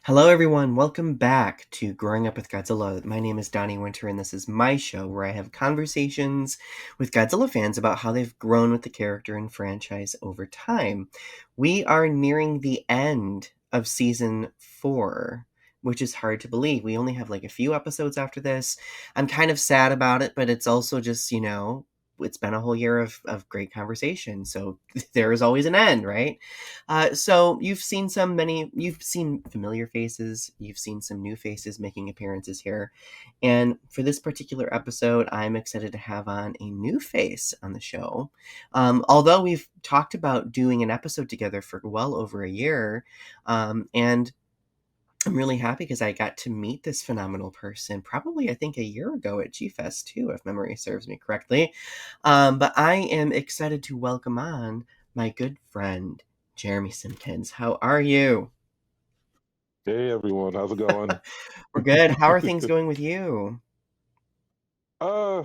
Hello, everyone. Welcome back to Growing Up with Godzilla. My name is Donny Winter, and this is my show where I have conversations with Godzilla fans about how they've grown with the character and franchise over time. We are nearing the end of season 4, which is hard to believe. We only have like a few episodes after this. I'm kind of sad about it, but it's also just, it's been a whole year of great conversation. So there is always an end, right? So you've seen familiar faces, you've seen some new faces making appearances here. And for this particular episode, I'm excited to have on a new face on the show. Although we've talked about doing an episode together for well over a year. And I'm really happy because I got to meet this phenomenal person probably, I think, a year ago at G Fest too, if memory serves me correctly. But I am excited to welcome on my good friend, Jeremy Simpkins. How are you? Hey everyone, how's it going? We're good. How are things going with you? uh,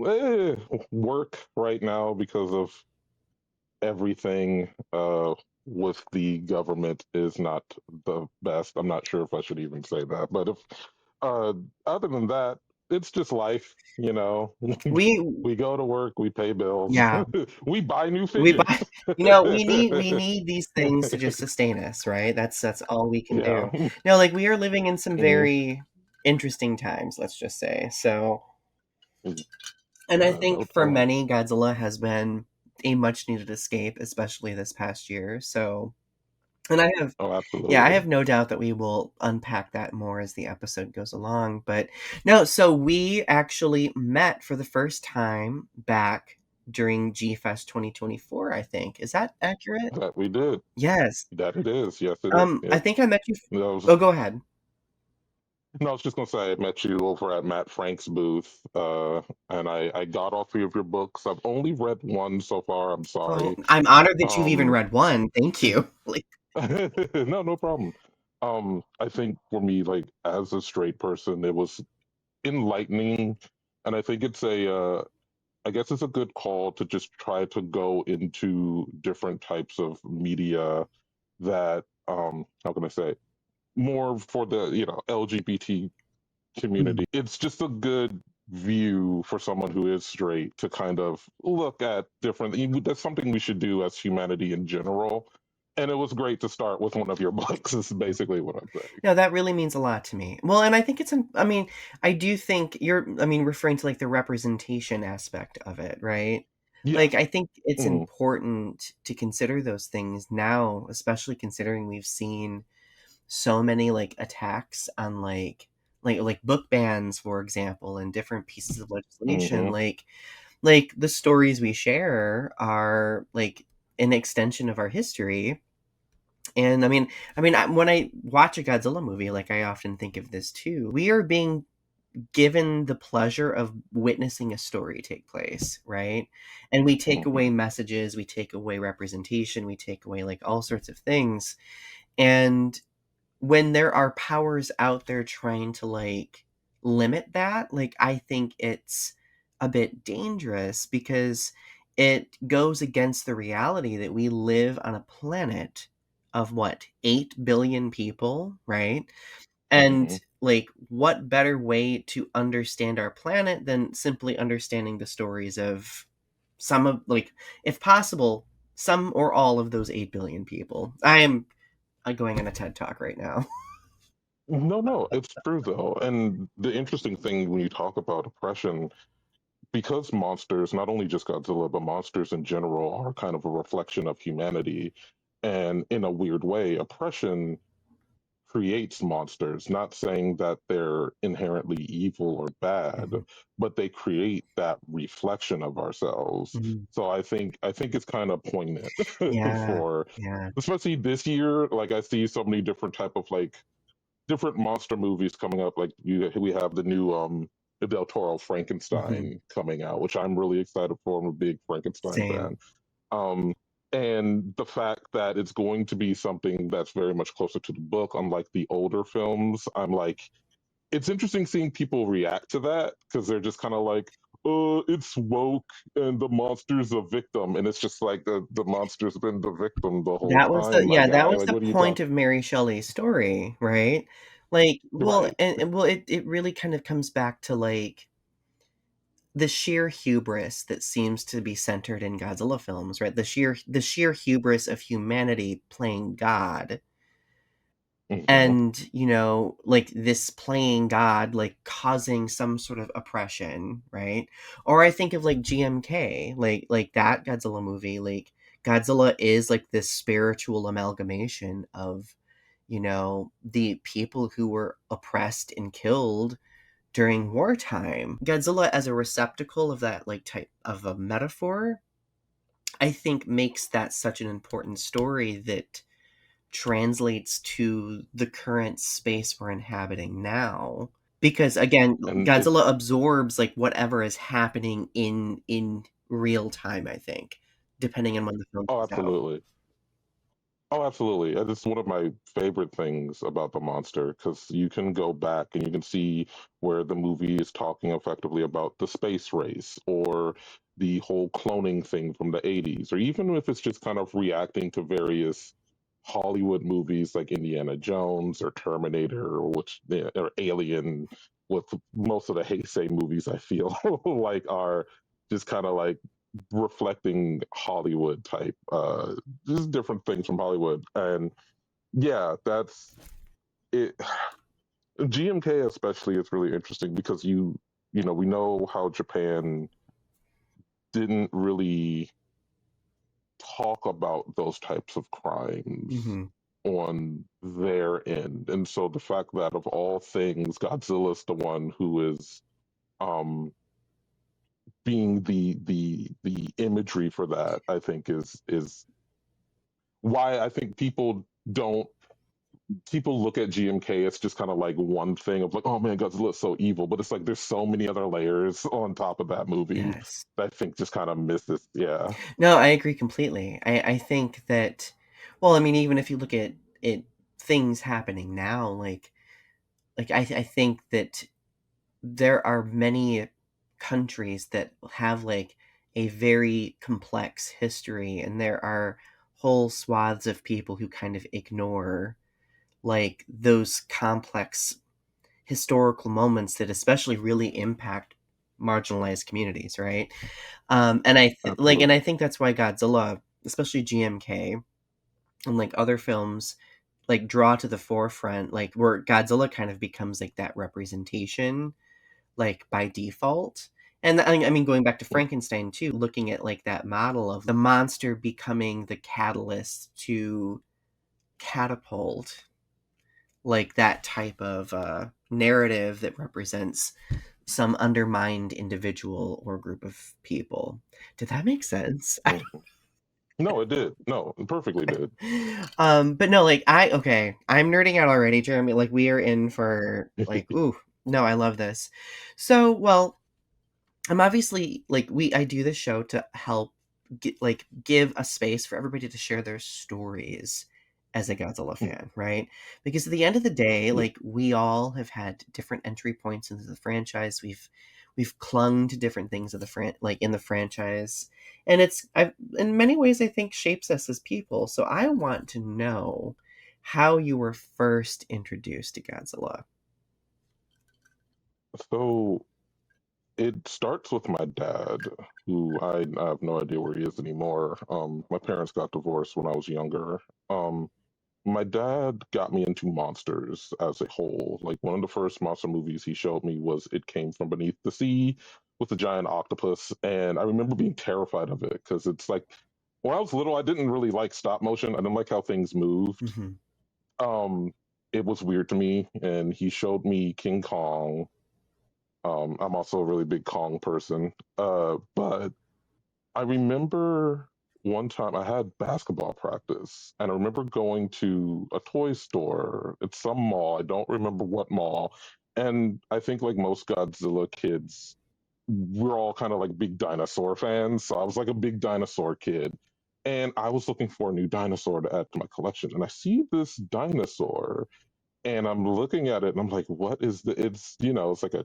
eh, Work right now because of everything with the government is not the best. I'm not sure if I should even say that, but if uh other than that, it's just life, you know. We, We go to work, we pay bills, yeah, we buy new we figures. buy, we need these things to just sustain us, right? That's all we can Yeah. do. No, like we are living in some Mhm. very interesting times, let's just say. So, and I think No for doubt. many, Godzilla has been a much needed escape, especially this past year. So, and Oh, yeah, I absolutely. have no doubt that we will unpack that more as the episode goes along. But no, so we actually met for the first time back during G Fest 2024, I think. Is that accurate? That we did. Yes. That it is. Yes, it is. I Yep. think I met you. That was Oh, go ahead. No, I was just gonna say I met you over at Matt Frank's booth, and I got all three of your books. I've only read one so far. I'm Oh, sorry. I'm honored that you've even Um, read one. Thank you. Like, no problem. I think for me, like as a straight person, it was enlightening, and I think I guess it's a good call to just try to go into different types of media that, how can I say, more for the LGBT mm, community. It's just a good view for someone who is straight to kind of look at different. That's something we should do as humanity in general. And it was great to start with one of your books. Is basically what I'm saying. no, that really means a lot to me. Well, and I think I mean, I do think referring to like the representation aspect of it, right? Yeah. Like, I think it's Hmm. important to consider those things now, especially considering we've seen so many like attacks on like book bans, for example, and different pieces of legislation. Hmm. Like the stories we share are like an extension of our history. And when I watch a Godzilla movie, like I often think of this too. We are being given the pleasure of witnessing a story take place, right? And we take Hmm. away messages, we take away representation, we take away like all sorts of things. And when there are powers out there trying to like limit that, like I think it's a bit dangerous because it goes against the reality that we live on a planet of what, 8 billion people, right? And Hmm. like what better way to understand our planet than simply understanding the stories of some of like, if possible, some or all of those 8 billion people. I am going on a TED talk right now. No, no, it's true though. And the interesting thing when you talk about oppression, because monsters, not only just Godzilla, but monsters in general, are kind of a reflection of humanity. And in a weird way, oppression creates monsters, not saying that they're inherently evil or bad, Mhm. but they create that reflection of ourselves. Mhm. So I think it's kind of poignant Yeah, for yeah. especially this year. Like I see so many different type of like different monster movies coming up. Like we have the new Del Toro Mhm. Frankenstein coming out, which I'm really excited for. I'm a big Frankenstein Same. fan. Um, and the fact that it's going to be something that's very much closer to the book, unlike the older films, I'm like, it's interesting seeing people react to that because they're just kind of like, it's woke and the monster's a victim, and it's just like the monster's been the victim the whole That was the time, my yeah, that guy. was Like, the what are you point talking? of Mary Shelley's story, right? Like, well, Right. well, it really kind of comes back to, like, the sheer hubris that seems to be centered in Godzilla films, right? The sheer hubris of humanity playing God, Hmm. and, like, this playing God, like, causing some sort of oppression, right? Or I think of, like, GMK, like that Godzilla movie, like, Godzilla is, like, this spiritual amalgamation of, the people who were oppressed and killed during wartime. Godzilla as a receptacle of that, like, type of a metaphor, I think makes that such an important story that translates to the current space we're inhabiting now. Because again, And it, Godzilla absorbs, like, whatever is happening in real time, I think, depending on when the film oh, comes out. absolutely. Oh, absolutely. It's one of my favorite things about the monster because you can go back and you can see where the movie is talking effectively about the space race or the whole cloning thing from the 80s, or even if it's just kind of reacting to various Hollywood movies like Indiana Jones or Terminator or which or Alien, with most of the Heisei movies I feel like are just kind of like reflecting Hollywood type, just different things from Hollywood. And yeah, that's it. GMK especially is really interesting because we know how Japan didn't really talk about those types of crimes Mhm. on their end. And so the fact that of all things, Godzilla's the one who is um being the imagery for that, I think is why I think don't people look at GMK as just kind of like one thing of like, oh man, Godzilla's so evil, but it's like there's so many other layers on top of that movie Yes. that I think just kind of misses. Yeah. No, I agree completely. I think that, well, I mean, even if you look at it, things happening now, like I think that there are many countries that have, like, a very complex history, and there are whole swaths of people who kind of ignore, like, those complex historical moments that especially really impact marginalized communities, right? And I Absolutely. think that's why Godzilla, especially GMK, and, like, other films, like, draw to the forefront, like, where Godzilla kind of becomes, like, that representation, like, by default. And I mean, going back to Frankenstein too, looking at, like, that model of the monster becoming the catalyst to catapult, like, that type of narrative that represents some undermined individual or group of people. Did that make sense? Mhm. No, it did. No, it perfectly did. But no, like, okay, I'm nerding out already, Jeremy. Like, we are in for, like, ooh, no, I love this. So, well, I'm obviously, like, I do this show to help give a space for everybody to share their stories as a Godzilla fan, right? Because at the end of the day, Yeah. like, we all have had different entry points into the franchise. We've clung to different things of the like, in the franchise, and in many ways, I think, shapes us as people. So I want to know how you were first introduced to Godzilla. So it starts with my dad, who I have no idea where he is anymore. My parents got divorced when I was younger. My dad got me into monsters as a whole. Like one of the first monster movies he showed me was It Came From Beneath the Sea with a giant octopus. And I remember being terrified of it because it's like when I was little, I didn't really like stop motion. I didn't like how things moved. Hmm. Um, it was weird to me. And he showed me King Kong. I'm also a really big Kong person. But I remember one time I had basketball practice, and I remember going to a toy store at some mall. I don't remember what mall. And I think, like most Godzilla kids, we're all kind of like big dinosaur fans. So I was like a big dinosaur kid. And I was looking for a new dinosaur to add to my collection. And I see this dinosaur, and I'm looking at it, and I'm like, what is the? It's, it's like a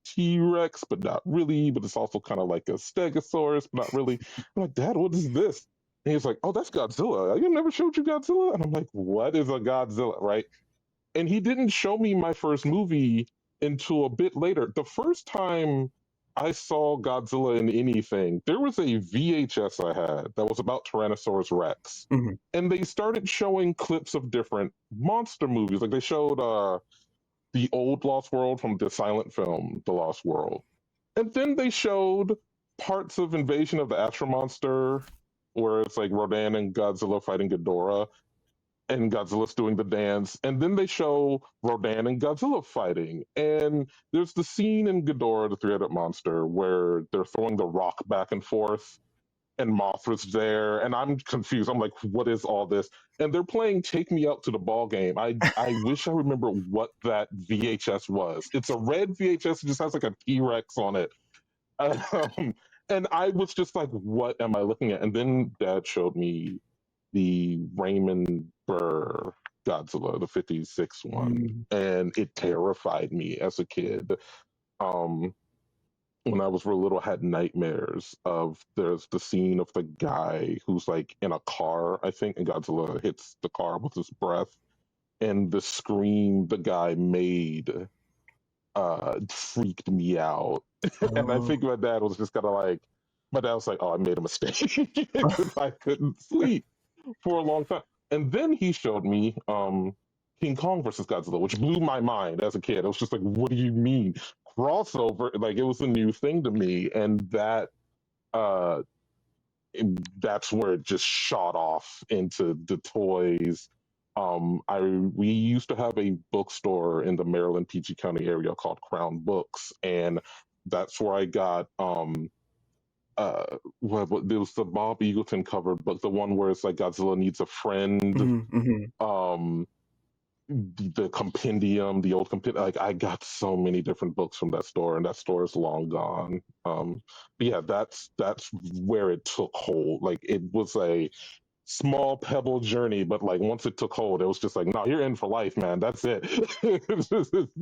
T-Rex, but not really. But it's also kind of like a Stegosaurus, but not really. I'm like, Dad, what is this? And he's like, oh, that's Godzilla. I never showed you Godzilla. And I'm like, what is a Godzilla, right? And he didn't show me my first movie until a bit later. The first time I saw Godzilla in anything, there was a VHS I had that was about Tyrannosaurus Rex. Mhm. And they started showing clips of different monster movies. Like they showed the old Lost World from the silent film, The Lost World. And then they showed parts of Invasion of the Astro Monster, where it's like Rodan and Godzilla fighting Ghidorah and Godzilla's doing the dance. And then they show Rodan and Godzilla fighting. And there's the scene in Ghidorah, the three-headed monster, where they're throwing the rock back and forth. And Mothra's there, and I'm confused. I'm like, "What is all this?" And they're playing "Take Me Out to the Ball Game." I wish I remember what that VHS was. It's a red VHS. It just has like a T-Rex on it. Um, and I was just like, "What am I looking at?" And then Dad showed me the Raymond Burr Godzilla, the '56 one, Mm. and it terrified me as a kid. Um, when I was real little, had nightmares of there's the scene of the guy who's like in a car, I think, and Godzilla hits the car with his breath, and the scream the guy made freaked me out. And I Oh. think my dad was just kind of like, my dad was like, "Oh, I made a mistake," because I couldn't sleep for a long time. And then he showed me King Kong versus Godzilla, which blew my mind as a kid. I was just like, "What do you mean crossover?" Like it was a new thing to me, and uh, that's where it just shot off into the toys. I we used to have a bookstore in the Maryland PG County area called Crown Books, and that's where I got what there was the Bob Eagleton covered book, the one where it's like Godzilla needs a friend. Mhm, mhm. Um, the compendium, the old compendium. Like I got so many different books from that store, and that store is long gone. But yeah, that's where it took hold. Like it was a small pebble journey, but like once it took hold, it was just like, no, you're in for life, man. That's it.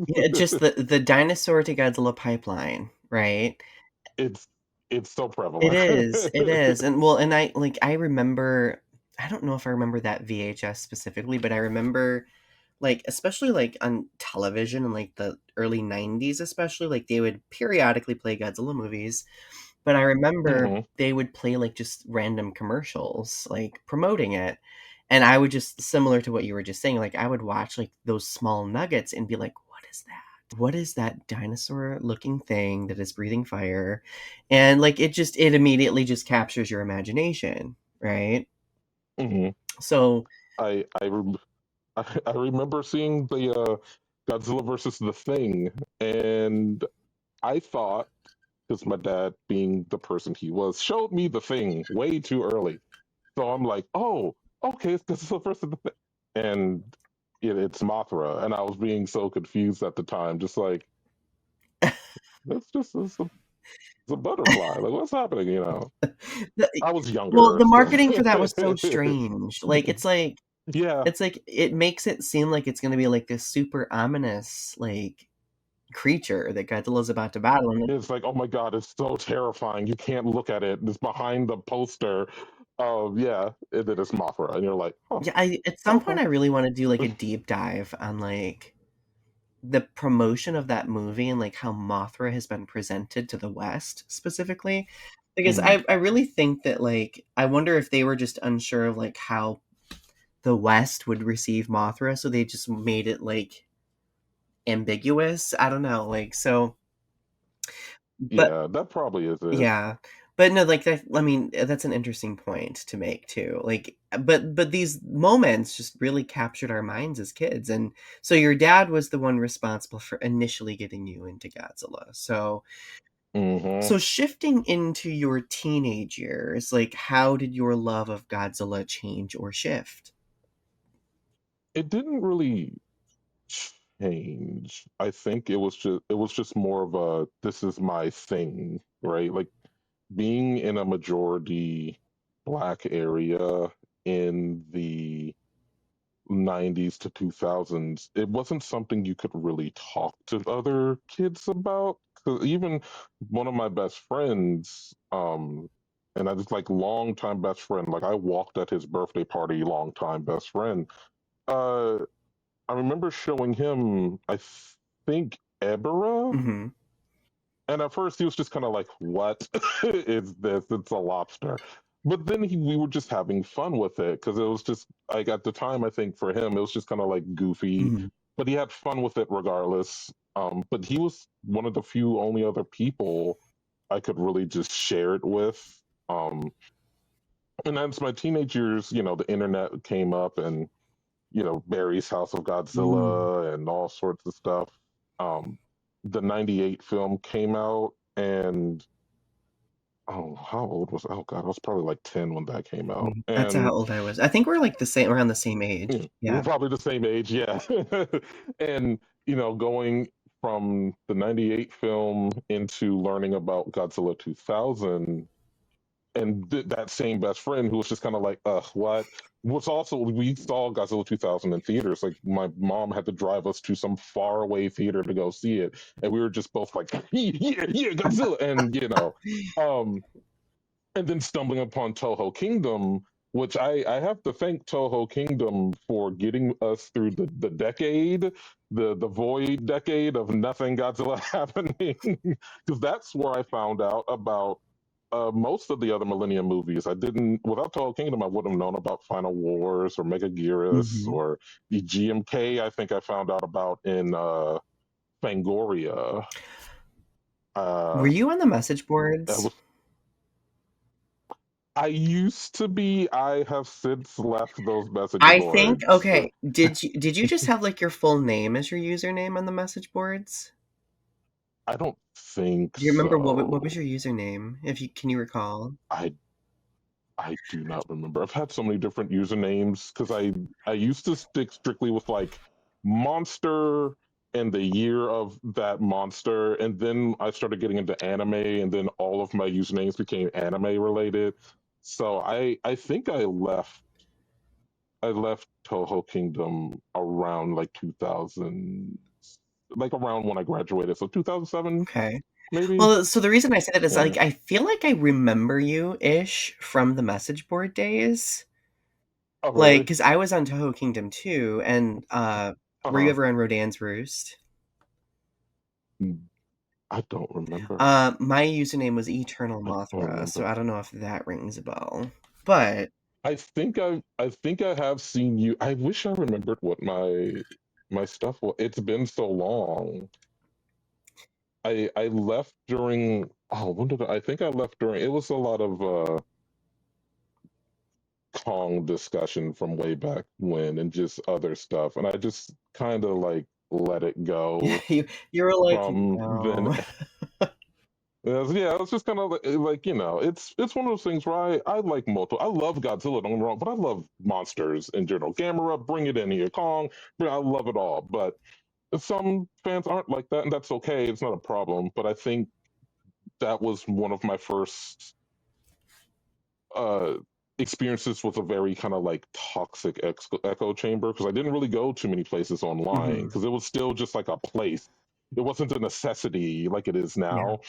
Yeah, just the dinosaur to Godzilla pipeline, right? it's it's so prevalent. It is, and well, and I remember I don't know if I remember that VHS specifically, but I remember, like, especially, like, on television in, like, the early '90s especially, like, they would periodically play Godzilla movies, but I remember Hmm. they would play, like, just random commercials, like, promoting it, and I would just similar to what you were just saying, like, I would watch, like, those small nuggets and be like, "What is that? What is that dinosaur-looking thing that is breathing fire?" And, like, it immediately just captures your imagination, right? Hmm. So I I, rem- I remember seeing the Godzilla versus the Thing, and I thought, because my dad, being the person he was, showed me the Thing way too early. So I'm like, oh, okay, it's Godzilla versus the Thing, and it's Mothra, and I was being so confused at the time, just like it's a butterfly. Like what's happening? the I was well, younger the still. marketing for that was so strange, Yeah, it's like it makes it seem like it's gonna be, like, this super ominous, like, creature that Godzilla's about to battle, and it's like, oh my god, it's so terrifying. You can't look at it. It's behind the poster. Yeah, and then it's Mothra, and you're like, oh, yeah, I at some point, okay. I really wanna do, like, a deep dive on, like, the promotion of that movie and, like, how Mothra has been presented to the West specifically, because Mm, I really think that, like I wonder if they were just unsure of, like, how the West would receive Mothra, so they just made it, like, ambiguous, I don't know, like, so but yeah, that probably is it. yeah. But no, like, that I mean, that's an interesting point to make too, like, but these moments just really captured our minds as kids, and so your dad was the one responsible for initially getting you into Godzilla, Hmm. so shifting into your teenage years, like, how did your love of Godzilla change or shift? It didn't really change. I think it was just more of a this is my thing, right? Like being in a majority black area in the 90s to 2000s, it wasn't something you could really talk to other kids about. 'Cause even one of my best friends, and I was like long time best friend, like I walked at his birthday party, long time best friend. Uh, I remember showing him, I think, Ebera. Mhm. And at first, he was just kind of like, "What is this? It's a lobster." But then we were just having fun with it because it was just like at the time, I think for him, it was just kind of like goofy, Mhm. but he had fun with it regardless. But he was one of the few only other people I could really just share it with. Um, and as my teenage years, the internet came up and, Barry's House of Mm. Godzilla and all sorts of stuff. Um, the 98 film came out, and oh, how old was oh god, I was probably like 10 when that came out. That's how And old I was. I think we're, like, the same around the same age. we're Yeah. probably the same age, yeah. And going from the 98 film into learning about Godzilla 2000, and that same best friend who was just kind of like, what? What's also, we saw Godzilla 2000 in theaters. Like, my mom had to drive us to some faraway theater to go see it, and we were just both like, yeah, yeah, Godzilla, and um, and then stumbling upon Toho Kingdom, which I have to thank Toho Kingdom for getting us through the decade, the void decade of nothing Godzilla happening, because that's where I found out about most of the other Millennium movies. I didn't, without Toho Kingdom, I wouldn't have known about Final Wars or Megaguirus Mhm. or the GMK. I think I found out about in Fangoria. Were Uh, you on the message that boards? was I used to be. I have since left those message I think boards. okay, did you just have, like, your full name as your username on the message boards? I don't think Do you remember what was so. your username? If you can you recall? I I do not remember. I've had so many different usernames because I used to stick strictly with like monster and the year of that monster, and then I started getting into anime, and then all of my usernames became anime related. So I think I left Toho Kingdom around like 2000, like around when I graduated. So 2007, Okay. maybe. Well, so the reason I say that is, Yeah. like, I feel like I remember you-ish from the message board days. Oh, Like, really? cause I was on Toho Kingdom too, and, Uh were you huh. ever on Rodan's Roost? I don't remember. My username was Eternal I don't Mothra, so remember. I don't know if that rings a bell. But I think I have seen you. I wish I remembered what my stuff was. It's been so long. I left during, when did I think I left during, it was a lot of Kong discussion from way back when and just other stuff. And I just kind of like let it go you were like, from then. "No." Yeah, it's just kind of like it's one of those things where I like multiple. I love Godzilla, don't get me wrong, but I love monsters in general. Gamera, bring it in here. Kong, I love it all. But some fans aren't like that, and that's okay. It's not a problem. But I think that was one of my first uh experiences with a very kind of like toxic echo chamber because I didn't really go too many places online Mhm. because it was still just like a place. It wasn't a necessity like it is Yeah. now.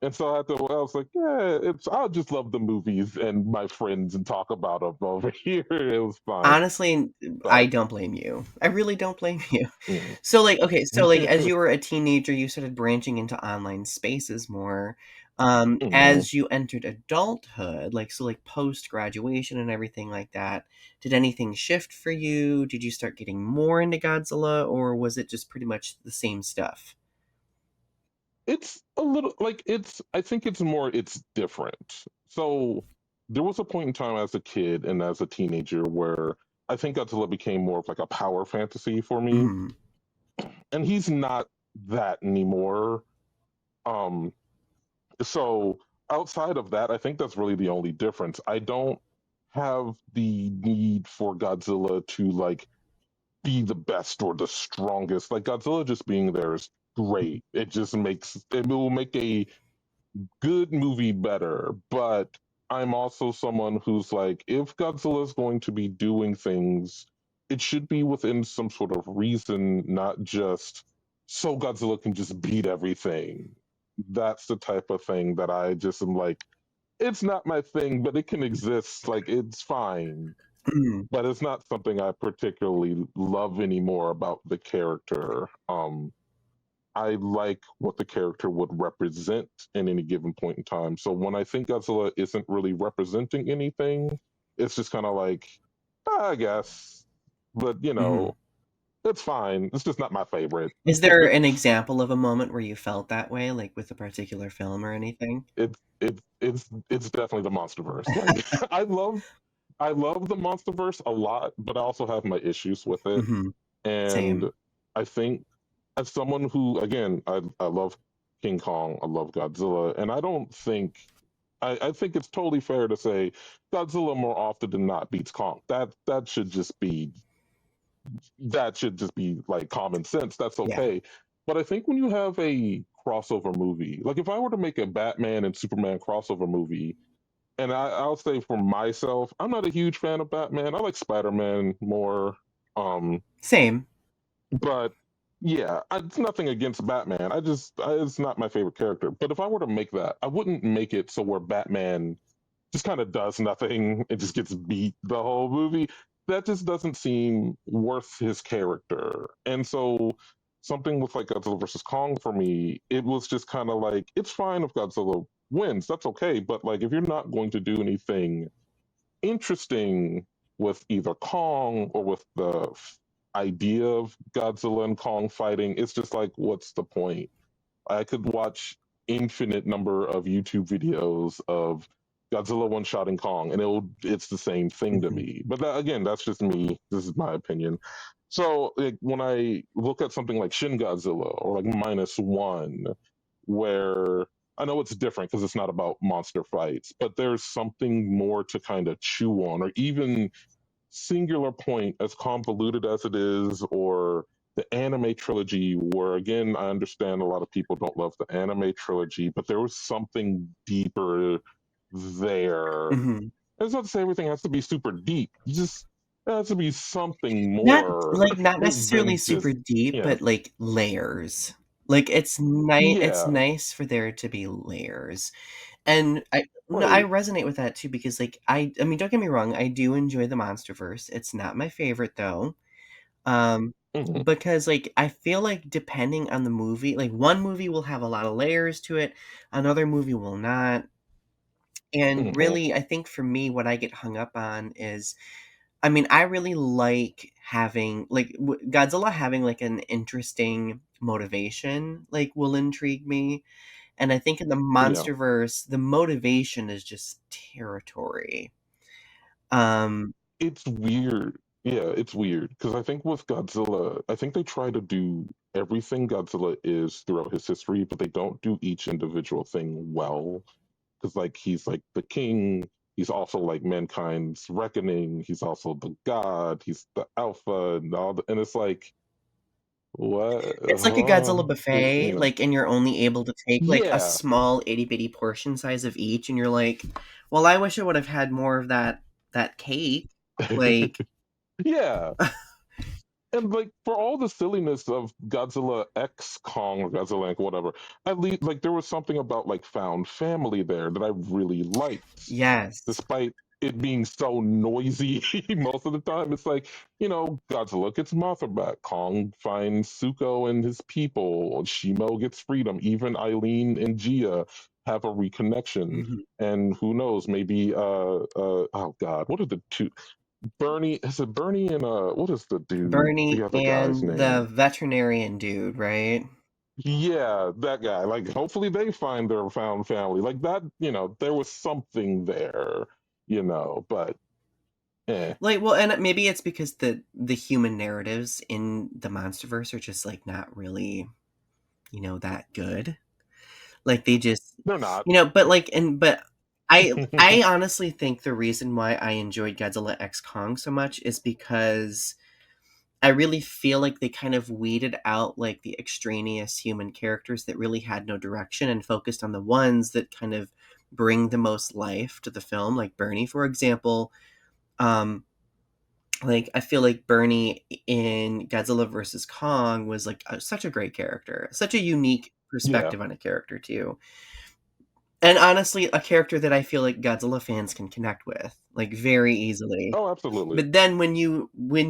And so after a while, I was like, yeah, I just love the movies and my friends and talk about them over here. It was fine. Honestly, I But don't blame you. I really don't blame you. mm, So, like, okay, so, like, as you were a teenager, you started branching into online spaces more. mhm. As you entered adulthood, like, so, like, post-graduation and everything like that, did anything shift for you? Did you start getting more into Godzilla, or was it just pretty much the same stuff? It's a little like I think it's different. So there was a point in time as a kid and as a teenager where I think Godzilla became more of like a power fantasy for me. Mhm. And he's not that anymore. Um, so outside of that, I think that's really the only difference. I don't have the need for Godzilla to like be the best or the strongest. Like Godzilla just being there is great. It will make a good movie better. But I'm also someone who's like, if Godzilla is going to be doing things, it should be within some sort of reason, not just so Godzilla can just beat everything. That's the type of thing that I just am like, it's not my thing, but it can exist. Like, it's fine. Mm, But it's not something I particularly love anymore about the character. I like what the character would represent in any given point in time. So when I think Godzilla isn't really representing anything, it's just kind of like, I guess, but mhm. it's fine. It's just not my favorite. Is there an example of a moment where you felt that way, like, with a particular film or anything? It's definitely the MonsterVerse. Like I love the MonsterVerse a lot, but I also have my issues with it. Mhm. And Same. I think as someone who, again, I love King Kong, I love Godzilla, and I don't think I think it's totally fair to say Godzilla more often than not beats Kong. That should just be like common sense. That's Yeah. okay. But I think when you have a crossover movie, like if I were to make a Batman and Superman crossover movie, and I'll say for myself, I'm not a huge fan of Batman. I like Spider Man more. Um, Same. but yeah, it's nothing against Batman. It's not my favorite character. But if I were to make that, I wouldn't make it so where Batman just kind of does nothing and just gets beat the whole movie. That just doesn't seem worth his character. And so something with like Godzilla versus Kong for me, it was just kind of like it's fine if Godzilla wins. That's okay. But like if you're not going to do anything interesting with either Kong or with the idea of Godzilla and Kong fighting, it's just like, what's the point? I could watch infinite number of YouTube videos of Godzilla one-shotting Kong, and it's the same thing to Mhm. me. But that, again, that's just me. This is my opinion. So like, when I look at something like Shin Godzilla or like Minus One, where I know it's different because it's not about monster fights, but there's something more to kind of chew on, or even Singular Point, as convoluted as it is, or the anime trilogy, where again, I understand a lot of people don't love the anime trilogy, but there was something deeper there. Mhm. It's not to say everything has to be super deep. You just there has to be something Not more like, not necessarily than super just deep, yeah, but, like, layers. Like, it's yeah, nice for there to be layers, and I right, resonate with that too because, like, I mean, don't get me wrong, I do enjoy the MonsterVerse. It's not my favorite, though, um, hmm because, like, I feel like depending on the movie, like, one movie will have a lot of layers to it, another movie will not, and hmm really, I think for me, what I get hung up on is I mean, I really like having Godzilla having, like, an interesting motivation, like, will intrigue me, and I think in the yeah. MonsterVerse, the motivation is just territory. Um It's weird. Yeah, it's weird because I think with Godzilla, I think they try to do everything Godzilla is throughout his history, but they don't do each individual thing well. Because like he's like the king, he's also like mankind's reckoning, he's also the god, he's the alpha, and and it's like what? It's like a Godzilla buffet, You know? like, and you're only able to take, like, a Yeah, small itty bitty portion size of each, and you're like, "Well, I wish I would have had more of that cake." Like yeah. And like for all the silliness of Godzilla X Kong or Godzilla Inc. whatever, at least like there was something about like found family there that I really liked, Yes. despite it being so noisy most of the time. It's like Godzilla gets Mothra back, Kong finds Suko and his people, Shimo gets freedom, even Eileen and Gia have a reconnection. Mhm. And who knows, maybe oh god, what are the two Bernie, is it Bernie and what is the Bernie other guy's and the name? veterinarian dude, right? Yeah, that guy. Like hopefully they find their found family. Like that, there was something there, but eh. Like, well, and maybe it's because the human narratives in the MonsterVerse are just, like, not really, that good. Like, they just They're not. but, like but I honestly think the reason why I enjoyed Godzilla X Kong so much is because I really feel like they kind of weeded out, like, the extraneous human characters that really had no direction and focused on the ones that kind of bring the most life to the film, like Bernie, for example. Um, Like, I feel like Bernie in Godzilla versus Kong was like such a great character, such a unique Yeah. perspective on a character too, and honestly, a character that I feel like Godzilla fans can connect with like very easily. Oh, absolutely. But then when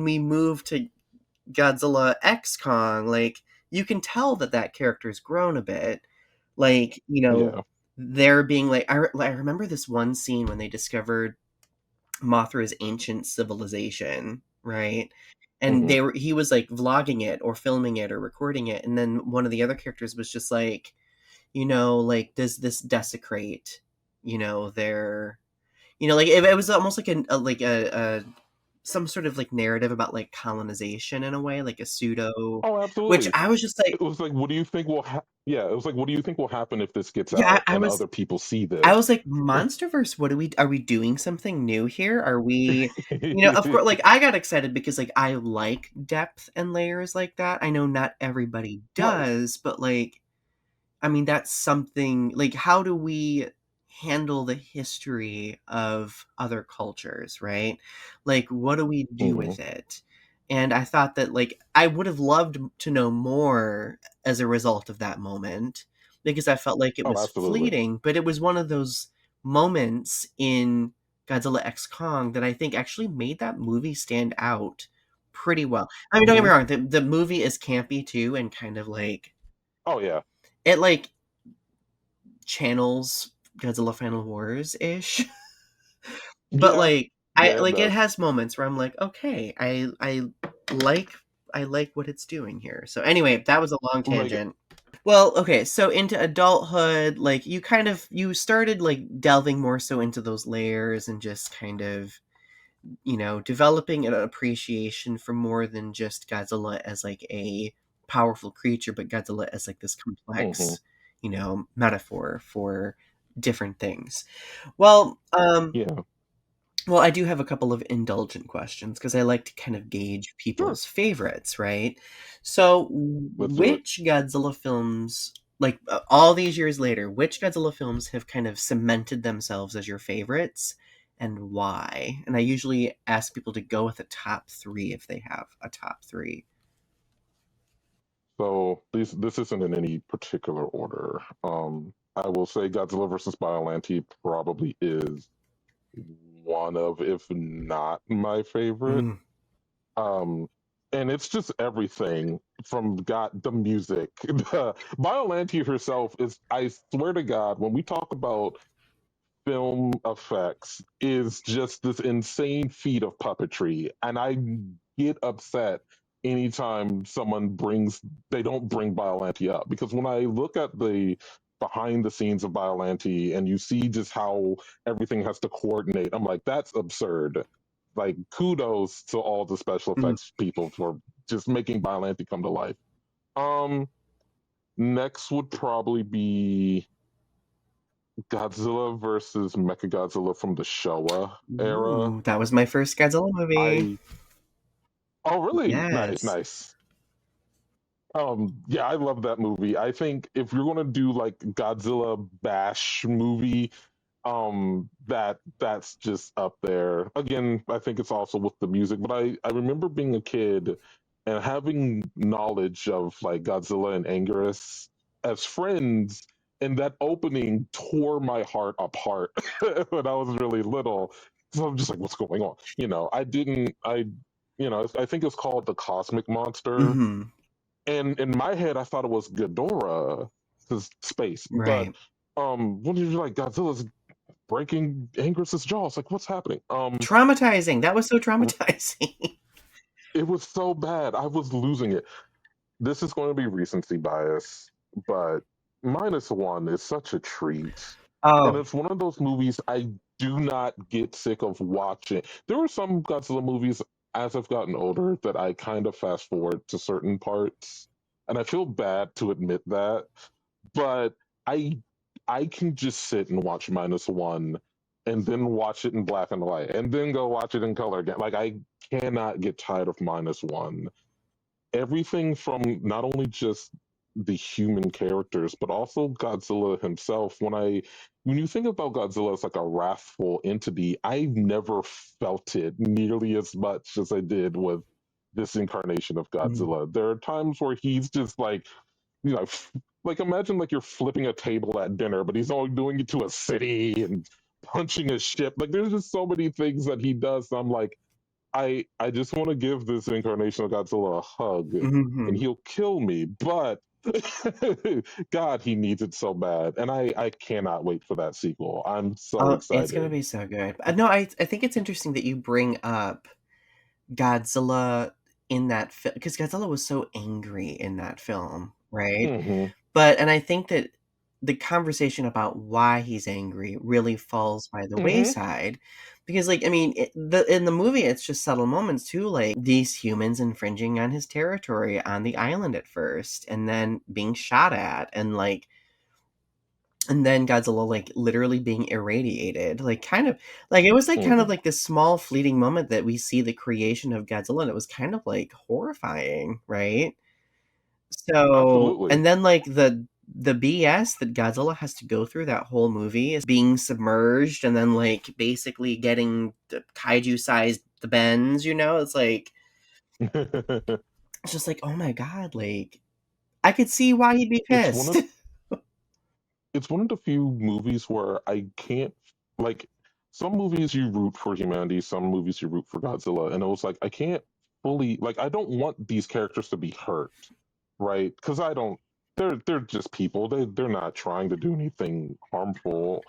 we move to Godzilla X Kong, like you can tell that that character's grown a bit. Like, Yeah. there being like I remember this one scene when they discovered Mothra's ancient civilization, right? And Hmm. he was like vlogging it or filming it or recording it, and then one of the other characters was just like, like, does this desecrate, their, like it was almost like a some sort of like narrative about like colonization in a way, like a pseudo, Oh, which absolutely. I was just like, It was like, what do you think will yeah, it was like, what do you think will happen if this gets yeah, out and other people see I this? was like, MonsterVerse, what are we doing something new here? Are we, of course, like I got excited because like I like depth and layers like that. I know not everybody Right. does, but like, I mean, that's something like, how do we handle the history of other cultures, right? Like, what do we do Hmm. with it? And I thought that, like, I would have loved to know more as a result of that moment because I felt like it Oh, was absolutely. fleeting, but it was one of those moments in Godzilla X Kong that I think actually made that movie stand out pretty well. I mean, don't get Hmm. me wrong, the movie is campy too and kind of like, Oh, yeah. it like channels Godzilla Final Wars ish, but Yeah. like Yeah, it it does. has moments where I'm like, okay, like I like what it's doing here. So anyway, that was a long Like, tangent. Well, okay, so into adulthood, like you started like delving more so into those layers and just kind of, developing an appreciation for more than just Godzilla as like a powerful creature, but Godzilla as like this hmm, complex, metaphor for different things. Well, yeah. I do have a couple of indulgent questions because I like to kind of gauge Sure. people's favorites, right? So, Let's do it. which Godzilla films, like all these years later, which Godzilla films have kind of cemented themselves as your favorites and why? And I usually ask people to go with a top three if they have a top three. So this isn't in any particular order. I will say Godzilla versus Biollante probably is one of, if not my favorite. Mm, Um, and it's just everything from got the music. The Biollante herself is, I swear to God, when we talk about film effects, is just this insane feat of puppetry. And I get upset anytime they don't bring Biollante up. Because when I look at the behind the scenes of Biollante and you see just how everything has to coordinate, I'm like, that's absurd. Like, kudos to all the special mm. effects people for just making Biollante come to life. Um, Next would probably be Godzilla versus Mechagodzilla from the Showa era. Ooh, that was my first Godzilla movie. I Oh, really? Nice, Yes. nice. Yeah, I love that movie. I think if you're gonna do like Godzilla bash movie, that's just up there. Again, I think it's also with the music, but I remember being a kid and having knowledge of like Godzilla and Anguirus as friends, and that opening tore my heart apart when I was really little. So I'm just like, what's going on? I didn't I think it's called the Cosmic Monster, Hmm. and in my head I thought it was Ghidorah, 'cause space, but Right. when you're like Godzilla's breaking Anguirus's jaw. It's like, what's happening? Traumatizing. That was so traumatizing. It was so bad. I was losing it. This is going to be recency bias, but -1 is such a treat. And Oh. it's one of those movies I do not get sick of watching. There are some Godzilla movies as I've gotten older that I kind of fast forward to certain parts. And I feel bad to admit that, but I I can just sit and watch -1 and then watch it in black and white and then go watch it in color again. Like, I cannot get tired of -1. Everything from not only just the human characters, but also Godzilla himself. When you think about Godzilla as like a wrathful entity, I've never felt it nearly as much as I did with this incarnation of Mhm. Godzilla. There are times where he's just like, you know, like imagine like you're flipping a table at dinner, but he's only doing it to a city and punching a ship. Like there's just so many things that he does. I'm like, I just want to give this incarnation of Godzilla a hug, and Mhm. he'll kill me. But God, he needs it so bad, and I cannot wait for that sequel. I'm so Oh, it's gonna excited. be so good. No, I think it's interesting that you bring up Godzilla in that film because Godzilla was so angry in that film, right? Hmm. But I think that the conversation about why he's angry really falls by the Hmm. wayside because, like, I mean, in the movie, it's just subtle moments too, like these humans infringing on his territory on the island at first, and then being shot at, and then Godzilla, like, literally being irradiated, like, kind of like, it was, like, kind of Hmm. like this small fleeting moment that we see the creation of Godzilla, and it was kind of, like, horrifying, right? So Absolutely. and then, like, the BS that Godzilla has to go through that whole movie is being submerged and then, like, basically getting the kaiju-sized the bends, you know? It's just like, "Oh my god," like, I could see why he'd be it's one pissed. of it's one of the few movies where I can't like some movies you root for humanity, some movies you root for Godzilla, and it was like I can't fully like I don't want these characters to be hurt, right? Because I don't. They're just people. They're not trying to do anything harmful.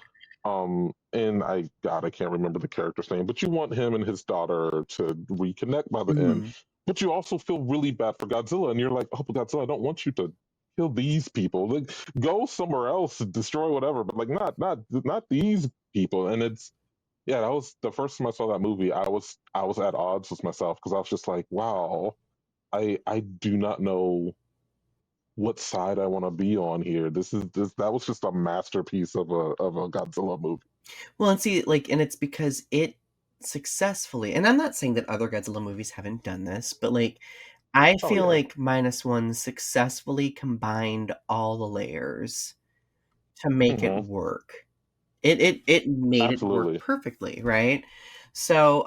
And I can't remember the character's name, but you want him and his daughter to reconnect by the end. Mhm. But you also feel really bad for Godzilla, and you're like, oh, but Godzilla, I don't want you to kill these people. Like, go somewhere else, destroy whatever, but like not these people. And it's yeah, that was the first time I saw that movie. I was at odds with myself because I was just like, wow, I do not know what side I want to be on here. This that was just a masterpiece of a Godzilla movie. Well, and see, like, and it's because it successfully and I'm not saying that other Godzilla movies haven't done this, but, like, I Oh feel yeah. like Minus One successfully combined all the layers to make it Hmm. work. It made it work Absolutely. perfectly, right? So,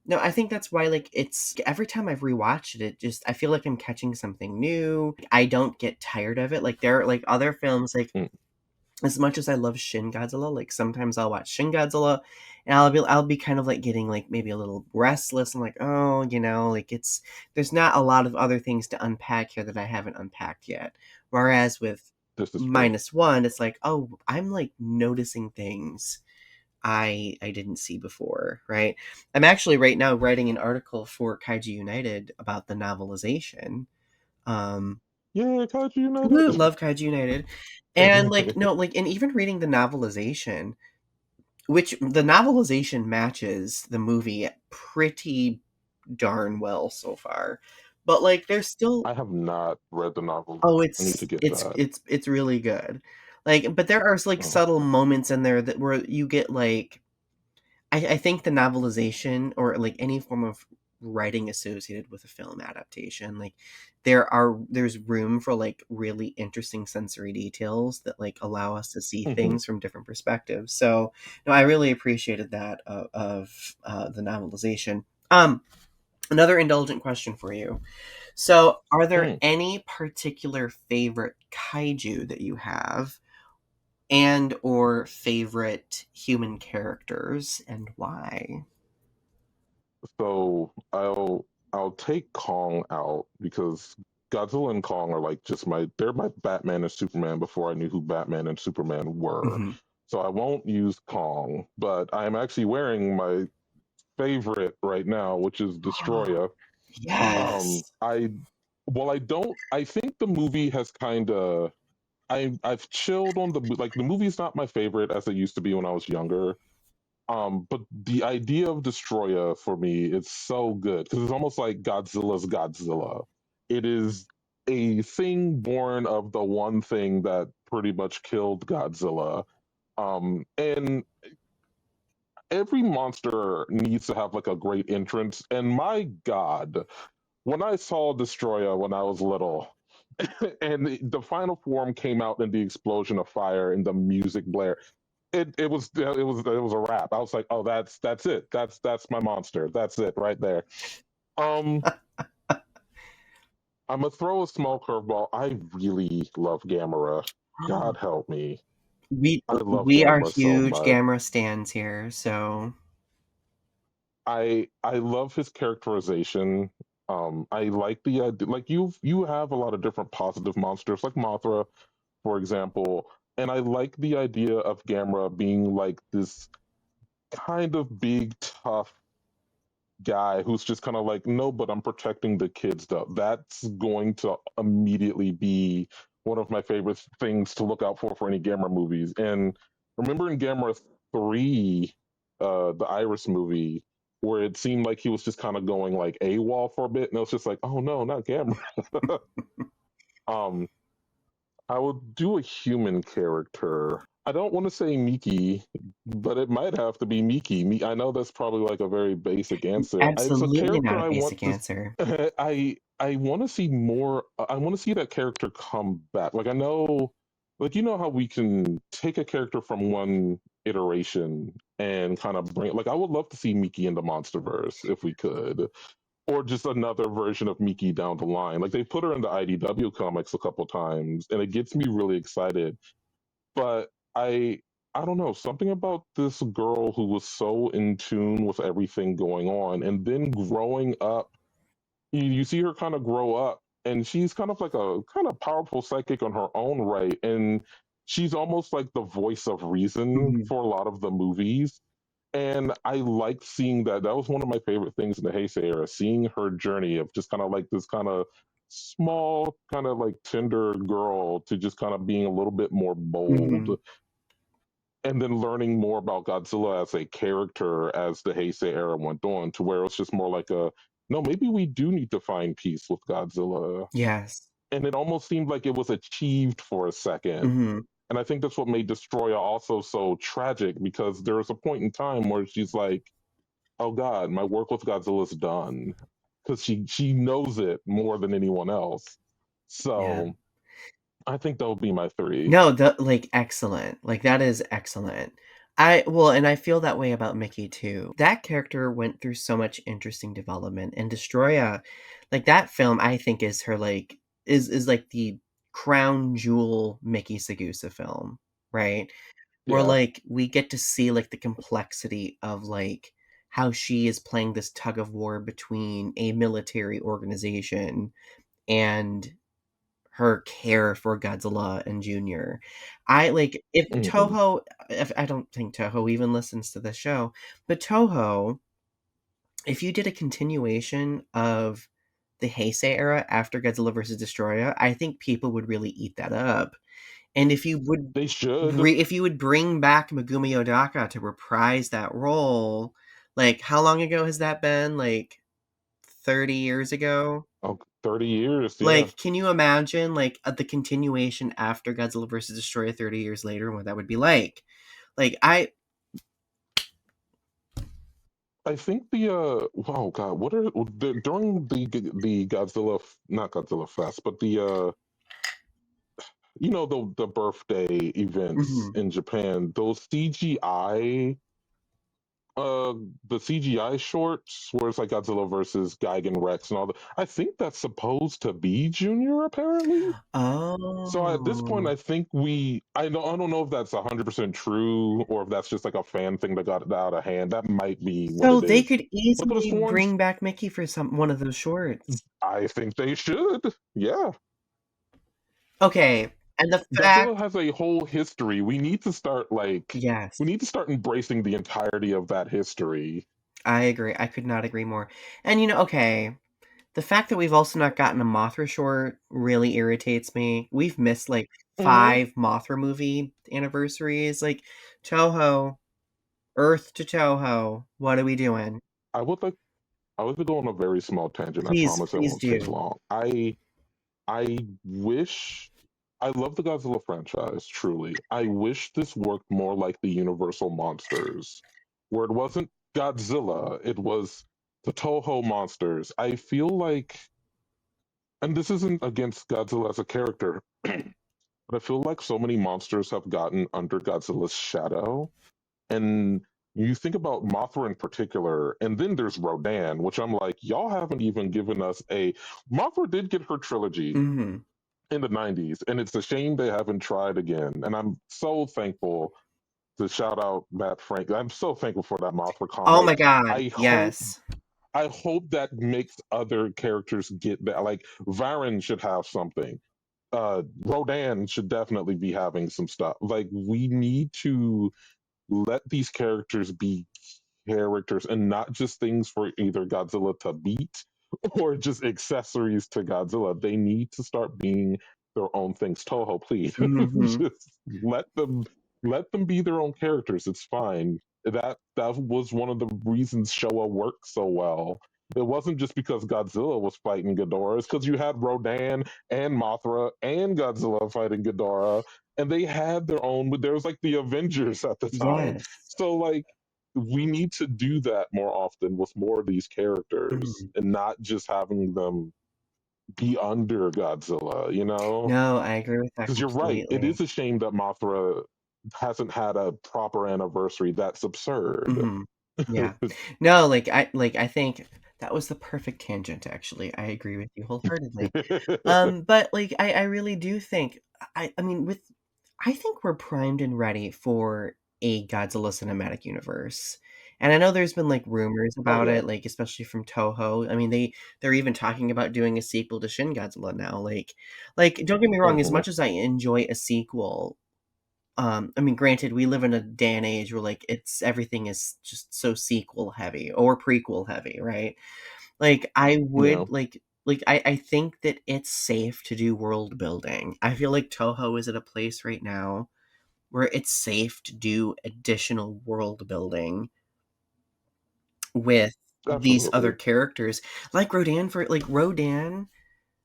no, I think that's why, like, it's every time I've rewatched it, it just I feel like I'm catching something new. I don't get tired of it. Like, there are, like, other films, like, Mm. as much as I love Shin Godzilla, like, sometimes I'll watch Shin Godzilla, and I'll be kind of, like, getting, like, maybe a little restless. I'm like, "Oh," like, there's not a lot of other things to unpack here that I haven't unpacked yet. Whereas with This is true. Minus One, it's like, "Oh, I'm, like, noticing things I didn't see before," right? I'm actually right now writing an article for Kaiju United about the novelization. Um Yeah, Kaiju United. Woo, love Kaiju United. And, like, no, like, and even reading the novelization, which the novelization matches the movie pretty darn well so far. But, like, there's still I have not read the novel. oh, I need to it's get it's that. it's it's really good. Like, but there are, like, Oh. subtle moments in there that where you get, like I think the novelization or, like, any form of writing associated with a film adaptation, like, there's room for, like, really interesting sensory details that, like, allow us to see Hmm. things from different perspectives. So, no, I really appreciated that the novelization. Another indulgent question for you. So, are there Mm. any particular favorite kaiju that you have and or favorite human characters and why? So I'll take Kong out because Godzilla and Kong are like just they're my Batman and Superman before I knew who Batman and Superman were. Mhm. So I won't use Kong, but I'm actually wearing my favorite right now, which is Destroyer. Yes. I well, I don't. I think the movie has kind of. I've chilled on like the movie's not my favorite as it used to be when I was younger. But the idea of Destroyer for me, it's so good because it's almost like Godzilla's Godzilla. It is a thing born of the one thing that pretty much killed Godzilla. And every monster needs to have like a great entrance. And my God, when I saw Destroyer when I was little, and the final form came out in the explosion of fire and the music blare. It was a wrap. I was like, oh, that's it. That's my monster. That's it right there. Um, I'm gonna throw a small curveball. I really love Gamera. God help me. We I love we are Gamera so huge much. Gamera stans here, so I love his characterization. I like the idea. Like you have a lot of different positive monsters, like Mothra, for example, and I like the idea of Gamera being like this kind of big, tough guy who's just kind of like, no, but I'm protecting the kids though. That's going to immediately be one of my favorite things to look out for any Gamera movies. And remember in Gamera 3, the Iris movie, where it seemed like he was just kind of going like AWOL for a bit, and it was just like, oh no, not Gamera. um, I would do a human character. I don't want to say Miki, but it might have to be Miki. I know that's probably like a very basic answer. It's a absolutely character not a I want basic to. answer. I want to see more. I want to see that character come back. Like I know, like you know how we can take a character from one iteration and kind of bring. Like I would love to see Miki in the MonsterVerse if we could, or just another version of Miki down the line. Like they put her in the IDW comics a couple times, and it gets me really excited. But I don't know, something about this girl who was so in tune with everything going on, and then growing up, you see her kind of grow up, and she's kind of like a kind of powerful psychic on her own right, and she's almost like the voice of reason Mhm, for a lot of the movies, and I liked seeing that. That was one of my favorite things in the Heisei era, seeing her journey of just kind of like this kind of small, kind of like tender girl to just kind of being a little bit more bold, mhm, and then learning more about Godzilla as a character as the Heisei era went on, to where it's just more like a no, maybe we do need to find peace with Godzilla. yes, And it almost seemed like it was achieved for a second. mhm, And I think that's what made Destroyer also so tragic, because there was a point in time where she's like, oh God, my work with Godzilla's done. Because she knows it more than anyone else. yeah. So I think that would be my three. No, like, excellent, like, that is excellent. And I feel that way about Mickey too. That character went through so much interesting development, and Destroya, like, that film, I think is her, like is, like, the crown jewel Mickey Sagusa film, right? Where, Yeah. like, we get to see, like, the complexity of, like, how she is playing this tug of war between a military organization and her care for Godzilla and Junior. I like if Hmm. Toho if I don't think Toho even listens to the show, but Toho, if you did a continuation of the Heisei era after Godzilla vs. Destroyer, I think people would really eat that up. And They should. if you would bring back Megumi Odaka to reprise that role, like how long ago has that been? Like 30 years ago? Oh, 30 years. Yeah. Like, can you imagine, like, the continuation after Godzilla vs. Destroyer 30 years later, what that would be like? Like, I I think the oh God, what are during the Godzilla, not Godzilla Fest, but the the birthday events mhm. in Japan, those CGI uh the CGI shorts where it's like Godzilla versus Gigan Rex and all that. I think that's supposed to be Junior apparently. So at this point, Oh. I think I don't know if that's 100% true, or if that's just like a fan thing that got out of hand. That might be what So it they is. could But could have easily sworn bring back Mickey for one of those shorts. I think they should. Yeah. Okay, and the Godzilla fact has a whole history. We yes, need to start embracing the entirety of that history. I agree, I could not agree more. And, okay, the fact that we've also not gotten a Mothra short really irritates me. We've missed, like, Hmm. 5 Mothra movie anniversaries, like, Toho, Earth to Toho, what are we doing? I would like I would go on a very small tangent. I Please, promise it please won't take do. long. I wish I love the Godzilla franchise, truly. I wish this worked more like the Universal monsters, where it wasn't Godzilla, it was the Toho monsters. I feel like and this isn't against Godzilla as a character, but I feel like so many monsters have gotten under Godzilla's shadow. And you think about Mothra in particular, and then there's Rodan, which I'm like, y'all haven't even given us a. Mothra did get her trilogy Hmm. in the 90s, and it's a shame they haven't tried again. And I'm so thankful to shout out Matt Frank. I'm so thankful for that Mothra Oh my comic. god, I hope yes. I hope that makes other characters get that. Like Varan should have something. Rodan should definitely be having some stuff. Like we need to let these characters be characters and not just things for either Godzilla to beat or just accessories to Godzilla. They need to start being their own things. Toho, please Hmm. just let them let them be their own characters. It's fine. That was one of the reasons Showa worked so well. It wasn't just because Godzilla was fighting Ghidorah. It's because you had Rodan and Mothra and Godzilla fighting Ghidorah, and they had their own. There was like the Avengers at the time. Yes. So like we need to do that more often with more of these characters Mhm. and not just having them be under Godzilla, you know? No, I agree with that Because you're right. It completely. is a shame that Mothra hasn't had a proper anniversary. That's absurd. Mhm. Yeah. No, I think that was the perfect tangent, actually. I agree with you wholeheartedly. But, like, I really do think I mean, with I think we're primed and ready for a Godzilla cinematic universe. And I know there's been, like, rumors Oh about yeah. it, like, especially from Toho. I mean, they're even talking about doing a sequel to Shin Godzilla now, don't get me wrong, as Hmm. much as I enjoy a sequel, I mean, granted, we live in a day and age where, like, it's everything is just so sequel heavy or prequel heavy, right? Like, I Yeah. would I think that it's safe to do world building. I feel like Toho is at a place right now where it's safe to do additional world building with these other Absolutely. characters, like Rodan,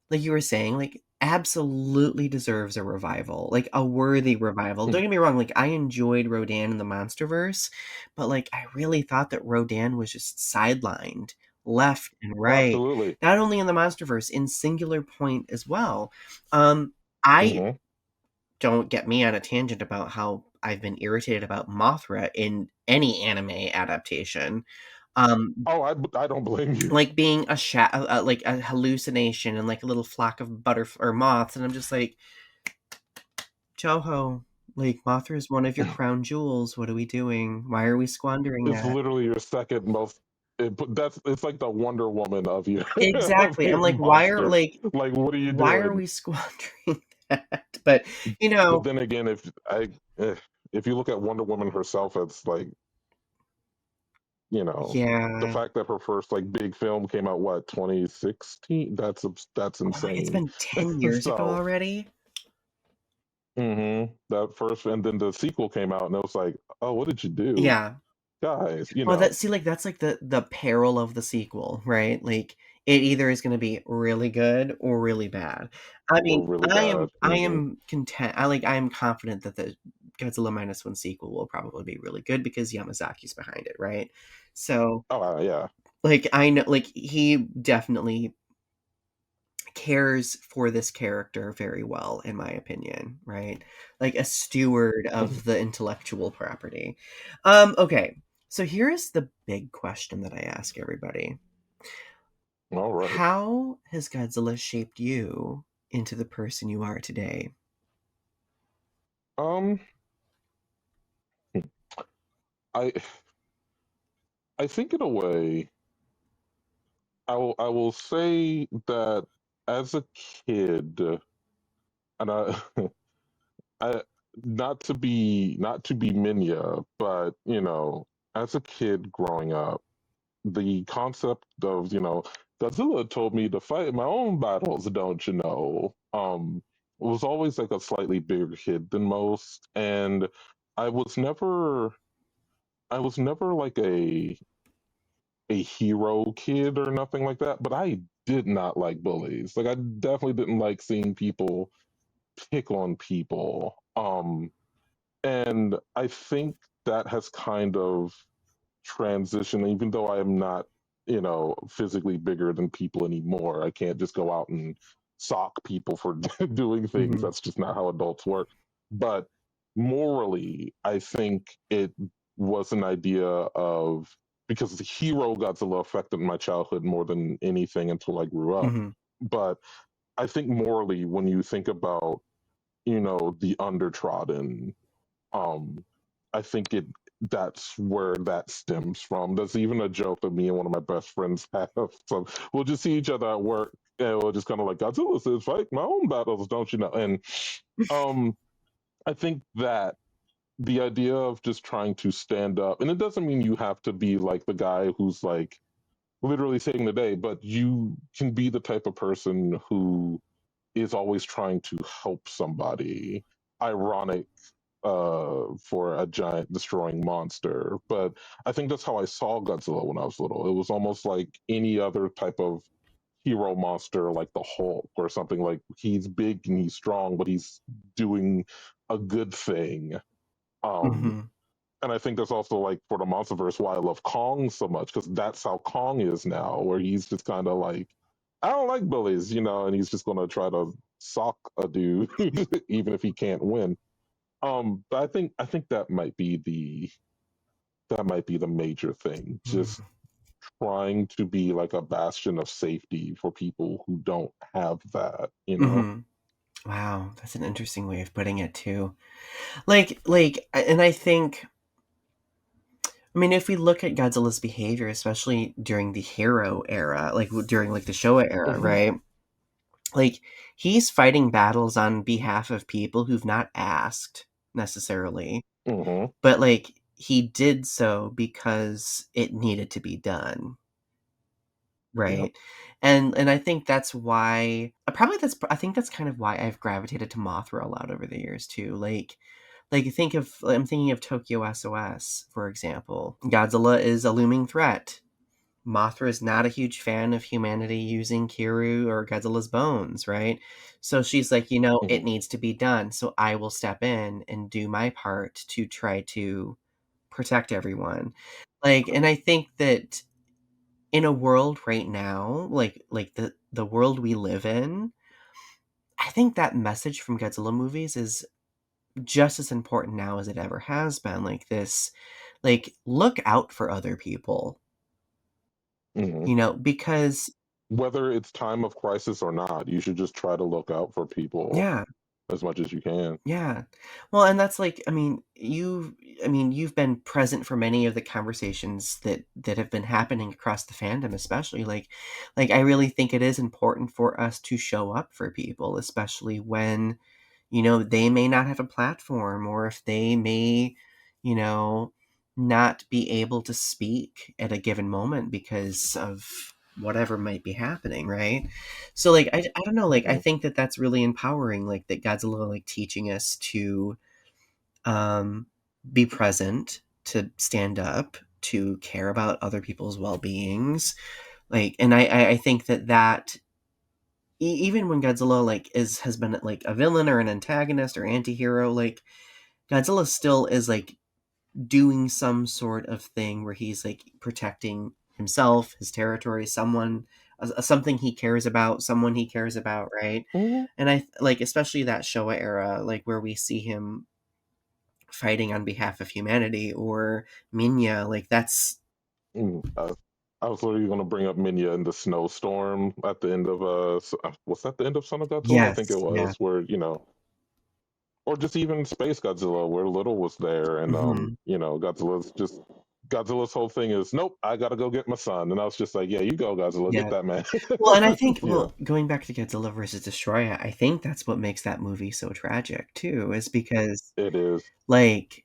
like you were saying, like, absolutely deserves a revival, like, a worthy revival. Don't get me wrong, like, I enjoyed Rodan in the Monsterverse, but, like, I really thought that Rodan was just sidelined left and right, Absolutely. not only in the Monsterverse, in Singular Point as well. I Hmm. don't get me on a tangent about how I've been irritated about Mothra in any anime adaptation. Um, Oh, I don't blame you. like being like a hallucination and like a little flock of butterf or moths, and I'm just like, Toho, like Mothra is one of your crown jewels. What are we doing? Why are we squandering It's that? literally your second most. That's it's like the Wonder Woman of your of Exactly. I'm your like, monsters. Like, what are you why are doing? we squandering that? But you But know, then again, if you look at Wonder Woman herself, it's like you know the yeah, fact that her first like big film came out what 2016. That's oh my, it's insane. been 10 years ago So already. that first and then the sequel came out and it was like, oh, what did you do, Yeah. guys? You Well, know, that's like the peril of the sequel, right? Like it either is going to be really good or really bad. I or mean, really bad. I am content. I am confident that the Godzilla minus one sequel will probably be really good because Yamazaki's behind it, right? So, Oh yeah. like I know like he definitely cares for this character very well in my opinion, right? Like a steward of the intellectual property. Okay. So here's the big question that I ask everybody. All right. How has Godzilla shaped you into the person you are today? Um, I I think in a way, I will say that as a kid, and I I not to be Minya, but as a kid growing up, the concept of Godzilla told me to fight my own battles, don't you know? Was always like a slightly bigger kid than most, and I was never I was never like a hero kid or nothing like that, but I did not like bullies. Like I definitely didn't like seeing people pick on people. And I think that has kind of transitioned, even though I am not, physically bigger than people anymore. I can't just go out and sock people for doing things. Mhm. That's just not how adults work. But morally, I think it was an idea of, because the hero Godzilla affected my childhood more than anything until I grew up. Mhm. But I think morally, when you think about, the undertrodden, um, I think that's where that stems from. That's even a joke that me and one of my best friends have. So we'll just see each other at work and we'll just kind of like, Godzilla says, fight my own battles, don't you know? And um, I think that the idea of just trying to stand up, and it doesn't mean you have to be like the guy who's like literally saving the day, but you can be the type of person who is always trying to help somebody. Ironic for a giant destroying monster. But I think that's how I saw Godzilla when I was little. It was almost like any other type of hero monster, like the Hulk or something. Like, he's big and he's strong, but he's doing a good thing. Um, Mhm. and I think that's also like for the MonsterVerse why I love Kong so much, because that's how Kong is now, where he's just kind of like, I don't like bullies, and he's just gonna try to sock a dude, even if he can't win. But I think that might be the major thing. Just Mhm. trying to be like a bastion of safety for people who don't have that. Mhm. Wow, that's an interesting way of putting it too. And I think, I mean, if we look at Godzilla's behavior, especially during the hero era, like during like the Showa era, Hmm. right? Like he's fighting battles on behalf of people who've not asked necessarily, Hmm. but like he did so because it needed to be done. Yep. Right. And I think that's why probably that's I think that's kind of why I've gravitated to Mothra a lot over the years too. I'm thinking of Tokyo SOS, for example. Godzilla is a looming threat. Mothra is not a huge fan of humanity using Kiru or Godzilla's bones, right? So she's like, it Hmm. needs to be done. So I will step in and do my part to try to protect everyone. And I think that in a world right now, like the world we live in, I think that message from Godzilla movies is just as important now as it ever has been. Look out for other people, Hmm. because Whether it's time of crisis or not, you should just try to look out for people yeah, as much as you can. yeah. Well, and that's I mean, you've been present for many of the conversations that have been happening across the fandom, especially I really think it is important for us to show up for people, especially when they may not have a platform, or if they may, you know, not be able to speak at a given moment because of whatever might be happening, right? So, I don't know, I Hmm. think that that's really empowering, that Godzilla, teaching us to, um, be present, to stand up, to care about other people's well-beings, and I think that even when Godzilla has been like a villain or an antagonist or anti-hero, Godzilla still is doing some sort of thing where he's protecting himself, his territory, something he cares about, someone he cares about, right? Hmm. And especially that Showa era, where we see him fighting on behalf of humanity, or Minya, I was literally going to bring up Minya in the snowstorm at the end of was that the end of Son of Godzilla? I think it yes, yeah. was, where or just even Space Godzilla, where Little was there, and Hmm. Godzilla's whole thing is, nope, I gotta go get my son, and I was just like, yeah, you go, Godzilla, get Yeah. that man. Well, and I think, Yeah, going back to Godzilla versus Destroyer, I think that's what makes that movie so tragic too, is because it is. like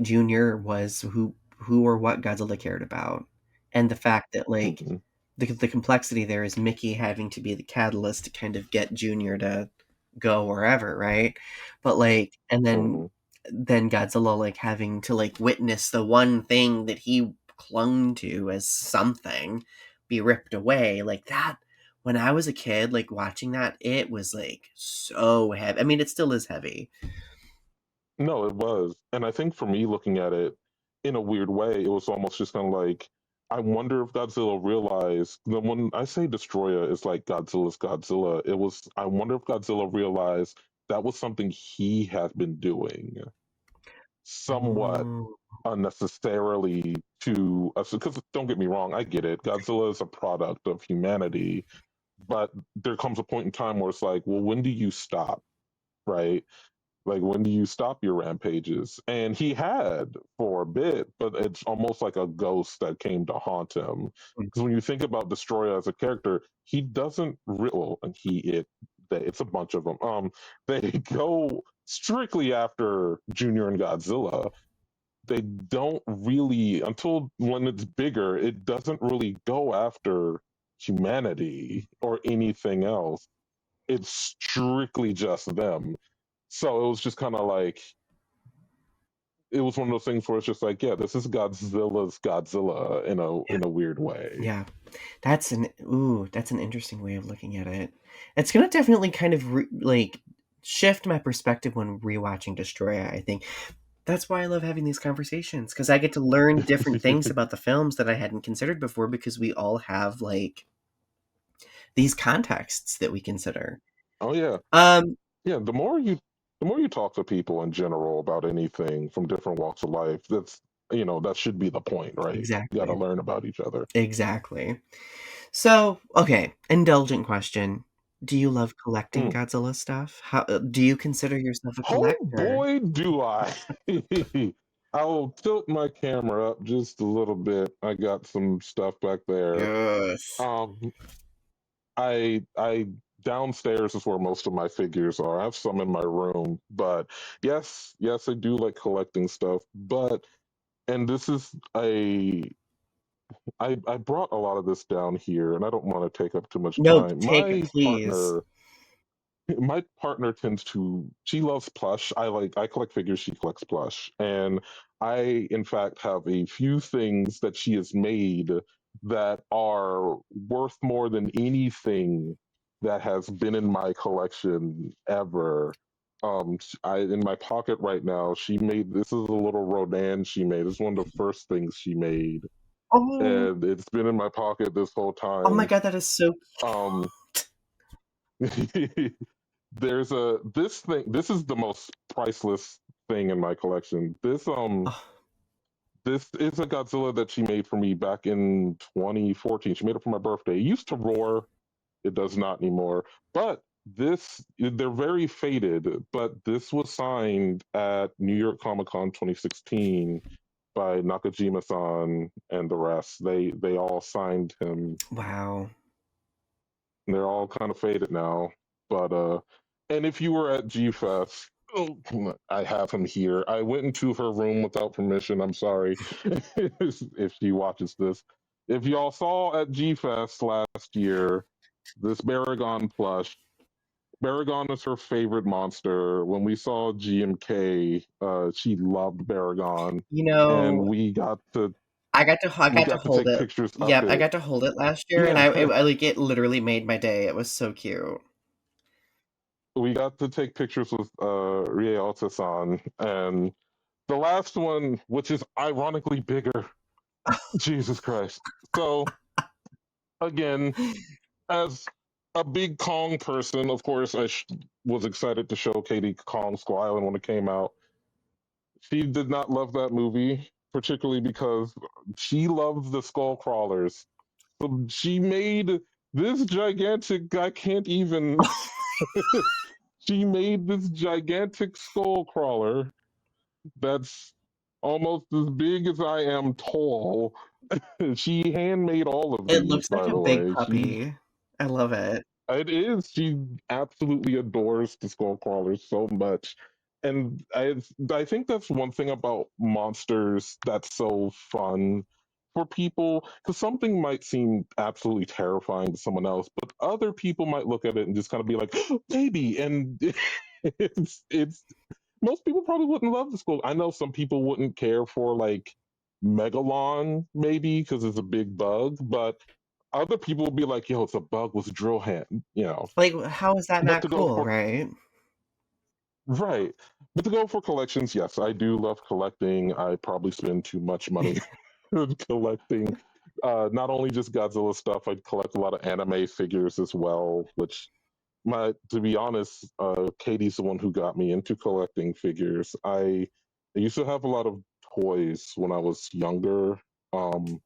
Junior was who or what Godzilla cared about, and the fact that Hmm. the complexity there is Mickey having to be the catalyst to kind of get Junior to go wherever, right? But and Hmm. then Godzilla having to witness the one thing that he clung to as something be ripped away, that. When I was a kid, watching that, it was so heavy. I mean, it still is heavy. No, it was. And I think for me, looking at it in a weird way, it was almost just kind of like, I wonder if Godzilla realized that when I say Destroyer is like Godzilla's Godzilla, it was I wonder if Godzilla realized that was something he had been doing somewhat Oh. unnecessarily to us. Because don't get me wrong, I get it. Godzilla is a product of humanity, but there comes a point in time where it's like, well, when do you stop? Right? Like, when do you stop your rampages? And he had for a bit, but it's almost like a ghost that came to haunt him. Because when you think about Destroyer as a character, he doesn't well, and it's a bunch of them. They go strictly after Junior and Godzilla. They don't really until when it's bigger. It doesn't really go after humanity or anything else. It's strictly just them. So it was just kind of like it was one of those things where it's just like, yeah, this is Godzilla's Godzilla Yeah. in a weird way. Yeah. That's an interesting way of looking at it. It's gonna definitely kind of like shift my perspective when rewatching Destroya, I think. That's why I love having these conversations because I get to learn different things about the films that I hadn't considered before because we all have like these contexts that we consider. Oh yeah, Um, yeah. The more you talk to people in general about anything from different walks of life, that should be the point, right? You got to exactly. learn about each other. Exactly. So, okay, indulgent question. Do you love collecting Mm. Godzilla stuff? How do you consider yourself a Oh collector? boy, do I! I'll tilt my camera up just a little bit. I got some stuff back there. Yes. Um, I downstairs is where most of my figures are. I have some in my room, but yes, I do like collecting stuff. But and this is a I brought a lot of this down here, and I don't want to take up too much No, time. take it, please. My partner tends to she loves plush. I collect figures, she collects plush. And I in fact have a few things that she has made that are worth more than anything that has been in my collection ever. I in my pocket right now, she made this is a little Rodan she made. It's one of the first things she made. Oh, And it's been in my pocket this whole oh my time. god, that is so Um there's a this thing this is the most priceless thing in my collection. oh, This is a Godzilla that she made for me back in 2014. She made it for my birthday. It used to roar, it does not anymore. But they're very faded, but this was signed at New York Comic Con 2016 by Nakajima-san and the rest. They all signed him. wow. They're all kind of faded now. But and if you were at G Fest, oh, I have him here. I went into her room without permission. I'm sorry if she watches this. If y'all saw at G Fest last year, this Baragon plush, Baragon is her favorite monster. When we saw GMK, she loved Baragon, You and know, I we got to got to hold take it. pictures of Yep, I it. got to hold it last year, and Yeah, I like it literally made my day. It was so cute. we got to take pictures with Rie Otosan, and the last one, which is ironically bigger. Jesus Christ. So again, as a big Kong person, of course, was excited to show Katie Kong Skull Island when it came out. She did not love that movie, particularly because she loves the skull crawlers. So she made this gigantic. I can't even. She made this gigantic skull crawler that's almost as big as I am tall. She handmade all of It these, looks like by a the big way. puppy. I love it. It is. She absolutely adores the skull crawlers so much. And I think that's one thing about monsters that's so fun for people because something might seem absolutely terrifying to someone else, but other people might look at it and just kind of be like, "Baby," and it's most people probably wouldn't love the skull. I know some people wouldn't care for like Megalon maybe because it's a big bug, but other people will be like, "Yo, it's a bug with a drill hand." Like, how is that But not to go cool, for right? right, but to go for collections, yes, I do love collecting. I probably spend too much money collecting. Not only just Godzilla stuff, I collect a lot of anime figures as well. Which, to be honest, Katie's the one who got me into collecting figures. I used to have a lot of toys when I was younger. Um,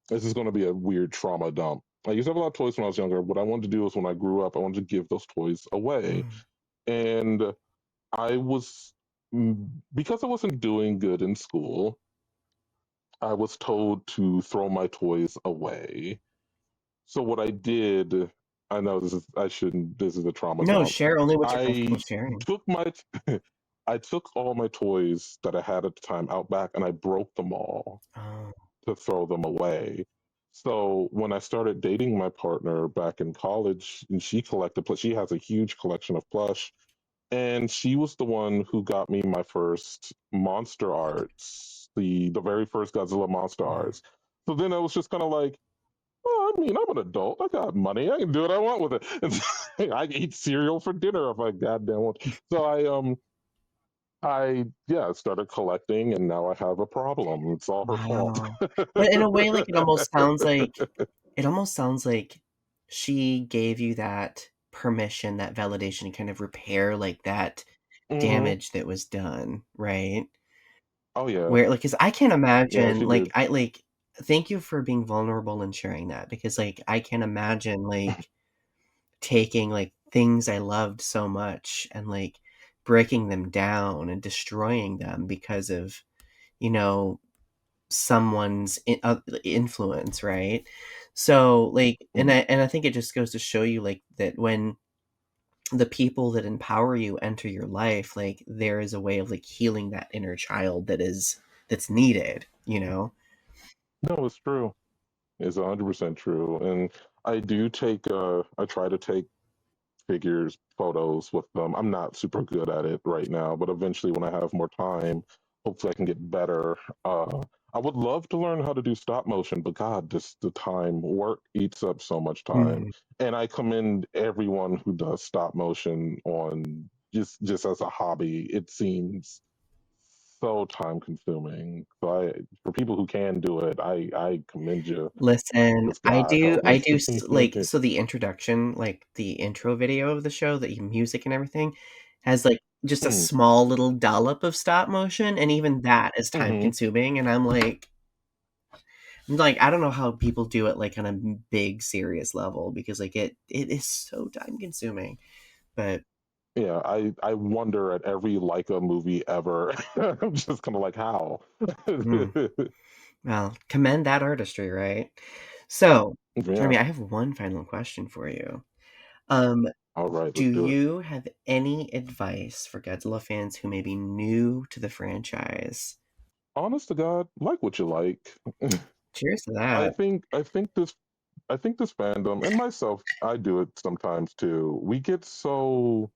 this is going to be a weird trauma dump. I used to have a lot of toys when I was younger. What I wanted to do is when I grew up, I wanted to give those toys away. Mm, And I was, because I wasn't doing good in school, I was told to throw my toys away. So what I did, I know I shouldn't, this is a trauma no, dump. share only what you're comfortable I sharing. took my, I took all my toys that I had at the time out back and I broke them all Oh, to throw them away. So when I started dating my partner back in college, and she collected plush, she has a huge collection of plush, and she was the one who got me my first monster arts, the very first Godzilla monster mm, arts. So then I was just kind of like, oh, I mean, I'm an adult. I got money. I can do what I want with it. And I can eat cereal for dinner if I goddamn want. So I yeah started collecting, and now I have a problem. It's all her fault. wow. But in a way, like, it almost sounds like she gave you that permission, that validation to kind of repair, like, that Hmm. damage that was done, right? Oh yeah, Where like, 'cause I can't yeah, imagine, she did. thank you for being vulnerable and sharing that because, like, I can't imagine, like, taking, like, things I loved so much and, like, breaking them down and destroying them because of, you know, someone's influence, right? So, like, Mhm. and I think it just goes to show you, like, that when the people that empower you enter your life, like, there is a way of, like, healing that inner child that's needed, you know? No, it's true. It's 100% true. And I try to take figures, photos with them. I'm not super good at it right now, but eventually when I have more time, hopefully I can get better. I would love to learn how to do stop motion, but God, this the time work eats up so much time. Mhm. And I commend everyone who does stop motion on just as a hobby. It seems so time consuming. So for people who can do it, I commend you. Listen, Because God help I me. do like, so the introduction, like the intro video of the show, the music and everything has like just a Mm, small little dollop of stop motion, and even that is time hmm. consuming. And I'm like, I don't know how people do it like on a big serious level because like it is so time consuming. But Yeah, I wonder at every Leica movie ever. I'm just kind of like, how? mm, well, commend that artistry, right? So, Yeah. Jeremy, I have one final question for you. Um, All right, Do let's do it. you have any advice for Godzilla fans who may be new to the franchise? Honest to God, like what you like. Cheers to I that. think I think this I think this fandom and myself, I do it sometimes too. We get so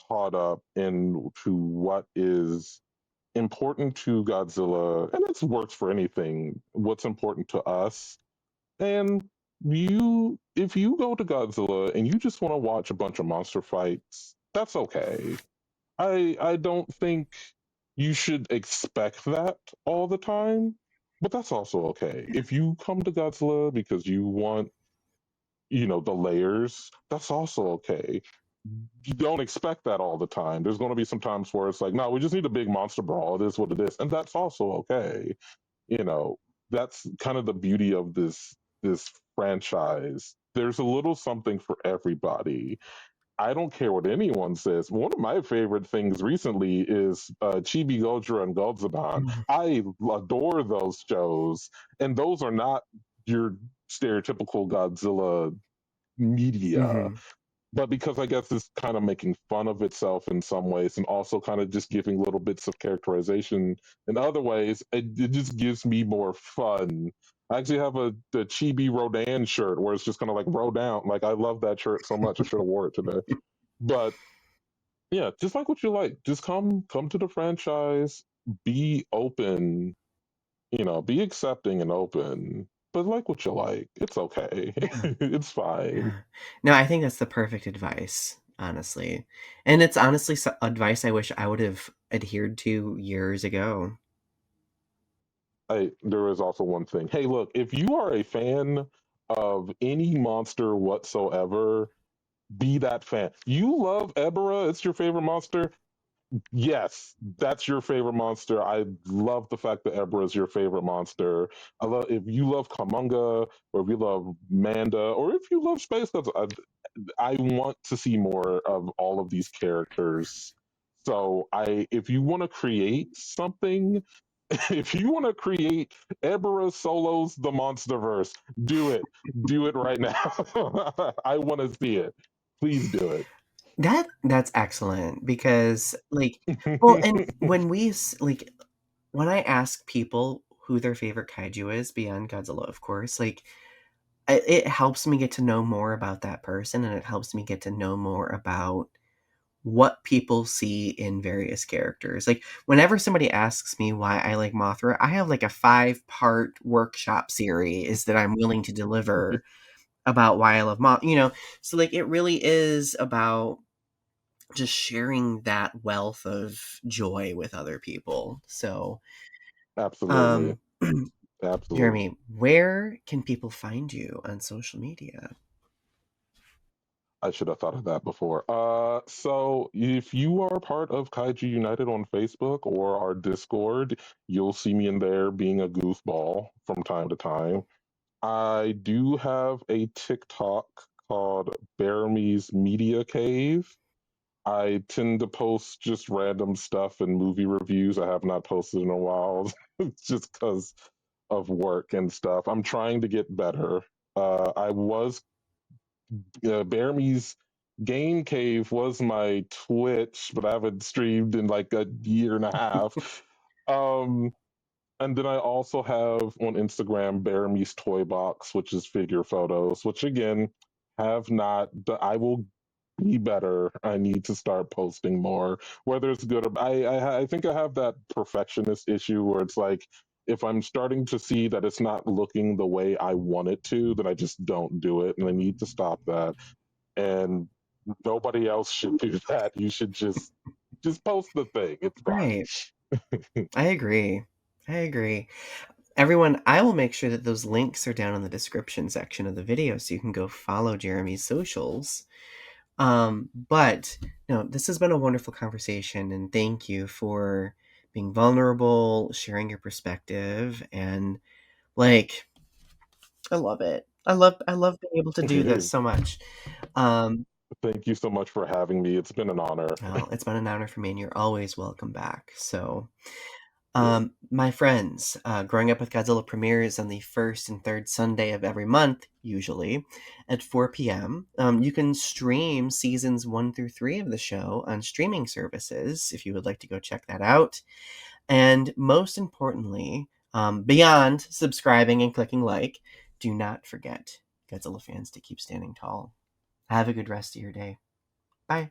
caught up into what is important to Godzilla, and it works for anything. What's important to us. And if you go to Godzilla and you just want to watch a bunch of monster fights, that's okay. I don't think you should expect that all the time, but that's also okay. If you come to Godzilla because you want, the layers, that's also okay. You don't expect that all the time. There's going to be some times where it's like, no, we just need a big monster brawl. It is what it is, and that's also okay. You know, that's kind of the beauty of this franchise. There's a little something for everybody. I don't care what anyone says. One of my favorite things recently is Chibi Gojira and Goldzadon. Mhm, I adore those shows, and those are not your stereotypical Godzilla media, mhm. but because I guess it's kind of making fun of itself in some ways and also kind of just giving little bits of characterization in other ways, it just gives me more fun. I actually have the Chibi Rodan shirt where it's just kind of like Rodan. Like, I love that shirt so much. I should have wore it today. But yeah, just like what you like. Just come to the franchise, be open, be accepting and open, but like what you like. It's okay. Yeah, It's fine. yeah. No, I think that's the perfect advice, honestly. And it's honestly advice I wish I would have adhered to years ago. there is also one thing. Hey, look, if you are a fan of any monster whatsoever, be that fan. You love Ebera, it's your favorite monster. Yes, that's your favorite monster. I love the fact that Ebra is your favorite monster. I love if you love Kamunga, or if you love Manda, or if you love Space Gods. I want to see more of all of these characters. So if you want to create something, if you want to create Ebera solos the Monsterverse, do it. Do it right now. I want to see it. Please do That's excellent because, like, well, it. and when I ask people who their favorite kaiju is beyond Godzilla, of course, like, it helps me get to know more about that person, and it helps me get to know more about what people see in various characters. Like, whenever somebody asks me why I like Mothra, I have like a 5-part workshop series that I'm willing to deliver about why I love Mothra. So like it really is about just sharing that wealth of joy with other people. So, Absolutely. um, Absolutely. Jeremy, where can people find you on social media? I should have thought of that before. So if you are part of Kaiju United on Facebook or our Discord, you'll see me in there being a goofball from time to time. I do have a TikTok called Bearmy's Media Cave. I tend to post just random stuff and movie reviews. I have not posted in a while just because of work and stuff. I'm trying to get better. I was Bearmy's Game Cave was my Twitch, but I haven't streamed in like a year and a half. Um, and then I also have on Instagram Bearmy's Toy Box, which is figure photos, which again have not. I will be better. I need to start posting more, whether it's good or I think I have that perfectionist issue where it's like if I'm starting to see that it's not looking the way I want it to, then I just don't do it, and I need to stop that. And nobody else should do that. You should just post the thing. It's Right. fine. I agree. I agree. Everyone, I will make sure that those links are down in the description section of the video so you can go follow Jeremy's socials. But no, this has been a wonderful conversation, and thank you for being vulnerable, sharing your perspective, and like I love it. I love being able to do this so much. Um, Thank you so much for having me. It's been an honor. well, it's been an honor for me, and you're always welcome back. So, Yeah. my friends, Growing Up with Godzilla premieres on the first and third Sunday of every month, usually at 4 p.m. You can stream seasons 1 through 3 of the show on streaming services if you would like to go check that out. And most importantly, beyond subscribing and clicking like, do not forget, Godzilla fans, to keep standing tall. Have a good rest of your day. Bye.